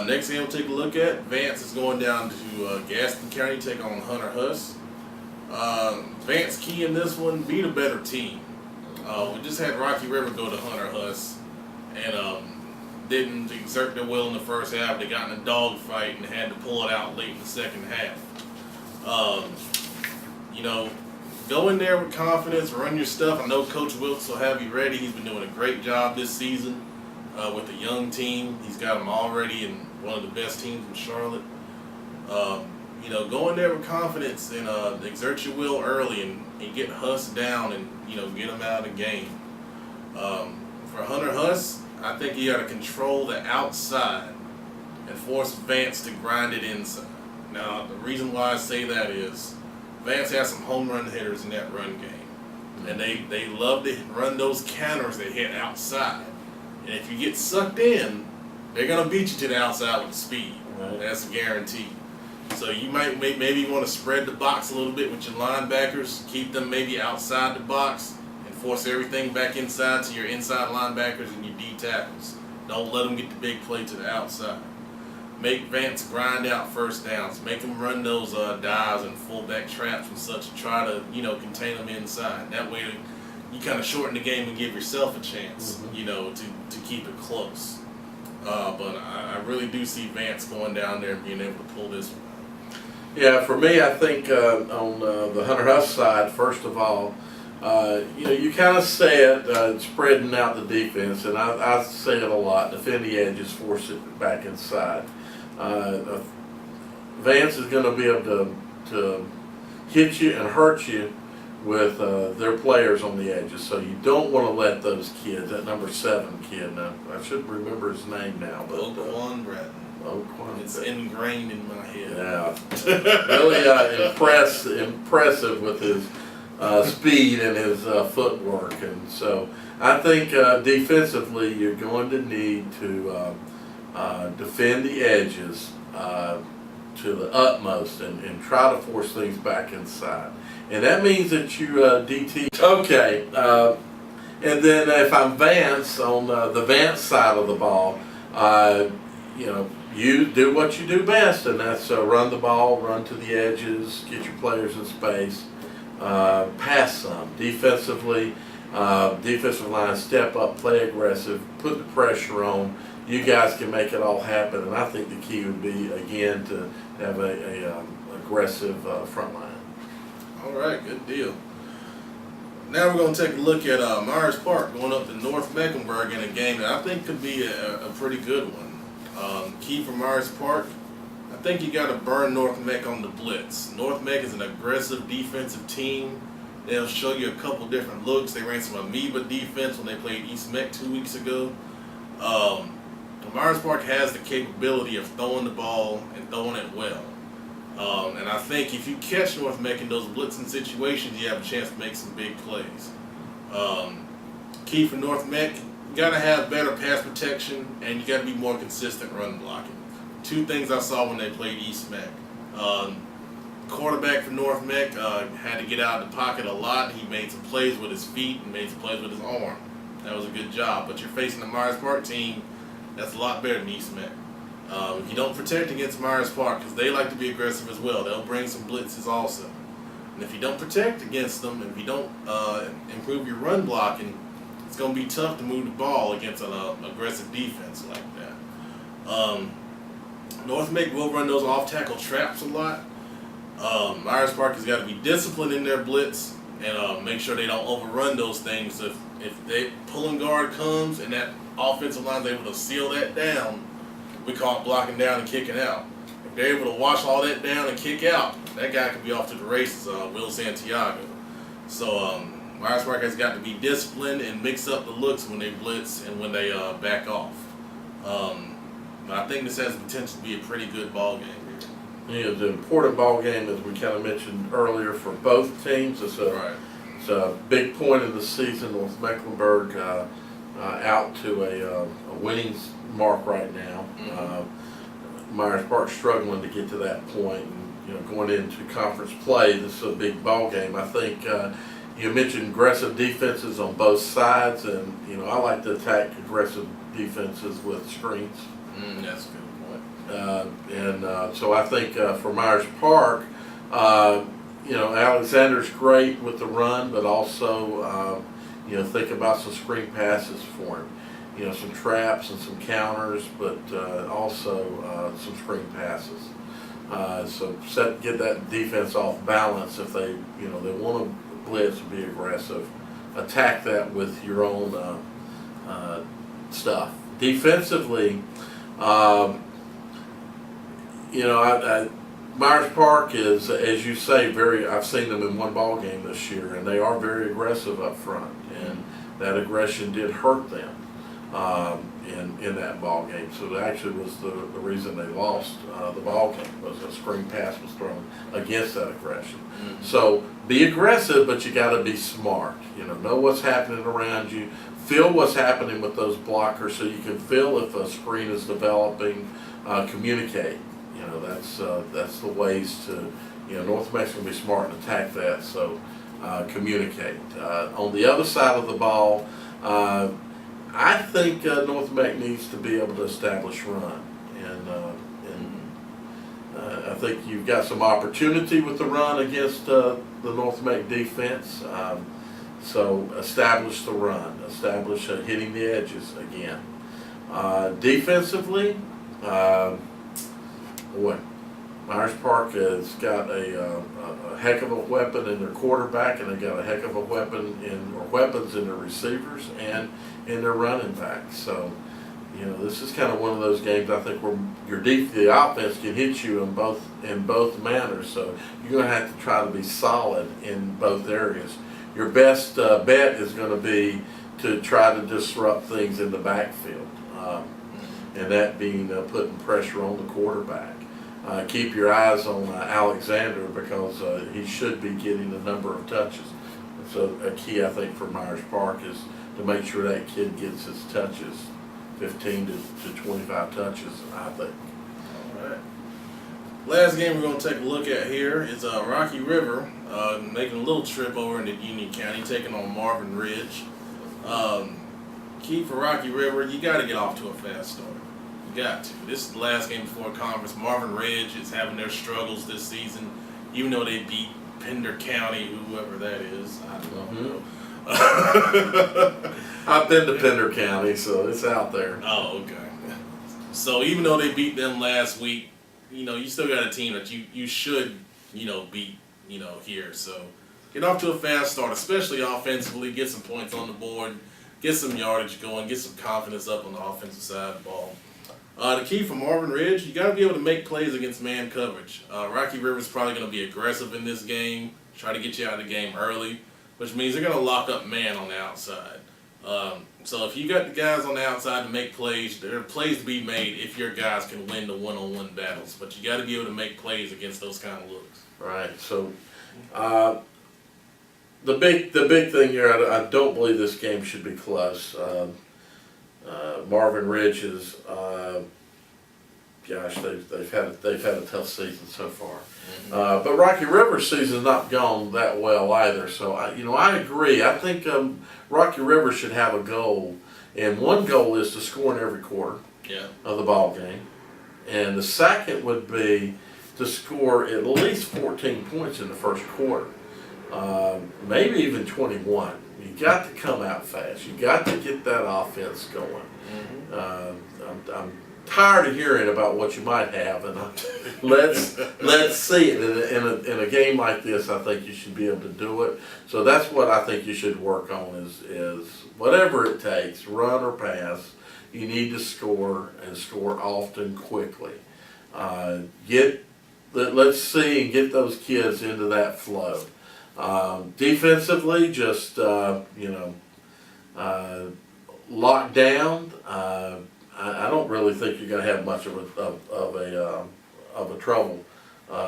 Next game we'll take a look at, Vance is going down to Gaston County to take on Hunter Huss. Vance key in this one, be the better team. We just had Rocky River go to Hunter Huss and didn't exert their will in the first half. They got in a dogfight and had to pull it out late in the second half. Go in there with confidence, run your stuff. I know Coach Wilkes will have you ready. He's been doing a great job this season with a young team. He's got them already in one of the best teams in Charlotte. Go in there with confidence and exert your will early and get Huss down and, get them out of the game. For Hunter Huss, I think you got to control the outside and force Vance to grind it inside. Now, the reason why I say that is Vance has some home run hitters in that run game. And they love to run those counters that hit outside. And if you get sucked in, they're going to beat you to the outside with speed. Right. That's a guarantee. So you might maybe want to spread the box a little bit with your linebackers, keep them maybe outside the box, and force everything back inside to your inside linebackers and your D tackles. Don't let them get the big play to the outside. Make Vance grind out first downs. Make them run those dives and fullback traps and such to try to, contain them inside. That way you kind of shorten the game and give yourself a chance, to keep it close. But I really do see Vance going down there and being able to pull this one out. Yeah, for me, I think on the Hunter Huss side, first of all, you kind of said spreading out the defense, and I say it a lot, defend the edges, force it back inside. Vance is going to be able to hit you and hurt you with their players on the edges, so you don't want to let those kids, that number 7 kid, now I should remember his name now, but it's ingrained in my head. Yeah, really impressive with his speed and his footwork, and so I think defensively you're going to need to defend the edges to the utmost and try to force things back inside. And that means that you DT. Okay, and then if I'm Vance, on the Vance side of the ball, you do what you do best, and that's run the ball, run to the edges, get your players in space, pass some. Defensively, defensive line, step up, play aggressive, put the pressure on. You guys can make it all happen, and I think the key would be, again, to have a aggressive front line. All right, good deal. Now we're going to take a look at Myers Park going up to North Mecklenburg in a game that I think could be a pretty good one. Key for Myers Park, I think you got to burn North Meck on the blitz. North Meck is an aggressive defensive team. They'll show you a couple different looks. They ran some amoeba defense when they played East Meck 2 weeks ago. Myers Park has the capability of throwing the ball and throwing it well. And I think if you catch North Meck in those blitzing situations, you have a chance to make some big plays. Key for North Meck, you got to have better pass protection and you got to be more consistent run blocking. 2 things I saw when they played East Meck. Quarterback for North Meck had to get out of the pocket a lot. He made some plays with his feet and made some plays with his arm. That was a good job. But you're facing the Myers Park team that's a lot better than East Meck. If you don't protect against Myers Park, because they like to be aggressive as well, they'll bring some blitzes also. And if you don't protect against them, and if you don't improve your run blocking, it's going to be tough to move the ball against an aggressive defense like that. North Meck will run those off-tackle traps a lot. Myers Park has got to be disciplined in their blitz and make sure they don't overrun those things. If they pulling guard comes and that offensive line is able to seal that down, we call it blocking down and kicking out. If they're able to wash all that down and kick out, that guy could be off to the races, Will Santiago. So Myers Park has got to be disciplined and mix up the looks when they blitz and when they back off. But I think this has the potential to be a pretty good ball game here. Yeah, the important ball game, as we kind of mentioned earlier, for both teams. It's a big point in the season. North Mecklenburg out to a winning mark right now. Mm-hmm. Myers Park struggling to get to that point, and going into conference play, this is a big ball game. I think you mentioned aggressive defenses on both sides, and I like to attack aggressive defenses with screens. That's a good point. So I think for Myers Park, Alexander's great with the run, but also, think about some screen passes for him. Some traps and some counters, but also some screen passes. So get that defense off balance if they want to blitz and be aggressive. Attack that with your own stuff. Defensively, Myers Park is, as you say, I've seen them in one ball game this year, and they are very aggressive up front, and that aggression did hurt them in that ball game. So that actually was the reason they lost the ball game, was a screen pass was thrown against that aggression. Mm-hmm. So be aggressive, but you got to be smart. Know what's happening around you. Feel what's happening with those blockers, so you can feel if a screen is developing. Communicate. That's the ways to. North Mac's gonna be smart and attack that. So communicate. On the other side of the ball, I think North Mac needs to be able to establish run, and I think you've got some opportunity with the run against the North Mac defense. So establish the run, establish hitting the edges again. Defensively, Myers Park has got a heck of a weapon in their quarterback, and they've got a heck of a weapons in their receivers and in their running backs. So, this is kind of one of those games I think where the offense can hit you in both manners. So you're going to have to try to be solid in both areas. Your best bet is going to be to try to disrupt things in the backfield, and that being putting pressure on the quarterback. Keep your eyes on Alexander, because he should be getting a number of touches. So a key, I think, for Myers Park is to make sure that kid gets his touches, 15 to 25 touches, I think. All right. Last game we're going to take a look at here is Rocky River making a little trip over into Union County, taking on Marvin Ridge. Key for Rocky River, you got to get off to a fast start. You got to. This is the last game before conference. Marvin Ridge is having their struggles this season, even though they beat Pender County, whoever that is. I don't know. I've been to Pender County, so it's out there. Oh, okay. So even though they beat them last week, you still got a team that you should, beat, here. So get off to a fast start, especially offensively. Get some points on the board, get some yardage going, get some confidence up on the offensive side of the ball. The key for Marvin Ridge, you got to be able to make plays against man coverage. Rocky River's probably going to be aggressive in this game, try to get you out of the game early, which means they're going to lock up man on the outside. So if you got the guys on the outside to make plays, there are plays to be made if your guys can win the one-on-one battles. But you got to be able to make plays against those kind of looks. Right. So the big thing here, I don't believe this game should be close. Marvin Ridge is, they've had a tough season so far. But Rocky River's season's not gone that well either. So I agree. I think Rocky River should have a goal, and one goal is to score in every quarter of the ball game, and the second would be to score at least 14 points in the first quarter, maybe even 21. You got to come out fast. You got to get that offense going. I'm tired of hearing about what you might have, and let's see it. In a game like this, I think you should be able to do it. So that's what I think you should work on is whatever it takes, run or pass. You need to score, and score often, quickly. Let's see and get those kids into that flow. Defensively, just locked down. I don't really think you're going to have much of a trouble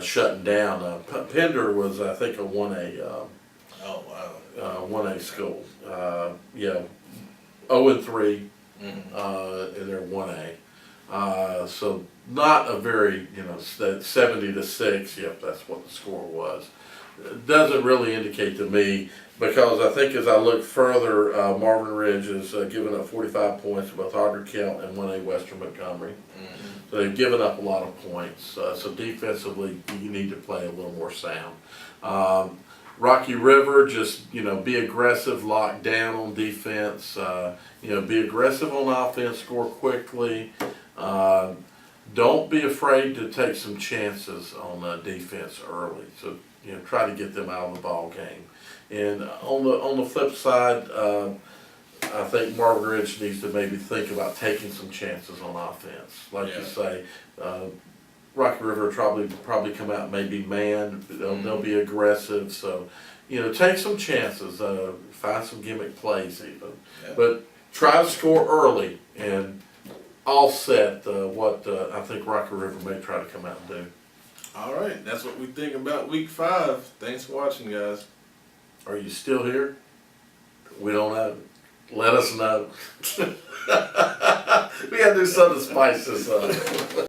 shutting down. Pender was, I think, a 1A. 1A school. 0-3 in their 1A. So not a very, that 70-6. Yep, that's what the score was. doesn't really indicate to me, because I think as I look further, Marvin Ridge is giving up 45 points to both Otter Count and 1A Western Montgomery. So they've given up a lot of points. So defensively, you need to play a little more sound. Rocky River, just, be aggressive, lock down on defense, be aggressive on offense, score quickly. Don't be afraid to take some chances on defense early. So, try to get them out of the ball game. And on the flip side, I think Marvin Ridge needs to maybe think about taking some chances on offense. Like you say, Rocky River probably come out maybe man. They'll be aggressive. So, take some chances. Find some gimmick plays even, but try to score early and offset what I think Rocky River may try to come out and do. All right, that's what we think about week 5. Thanks for watching, guys. Are you still here? We don't know. Let us know. We gotta do something to spice this up.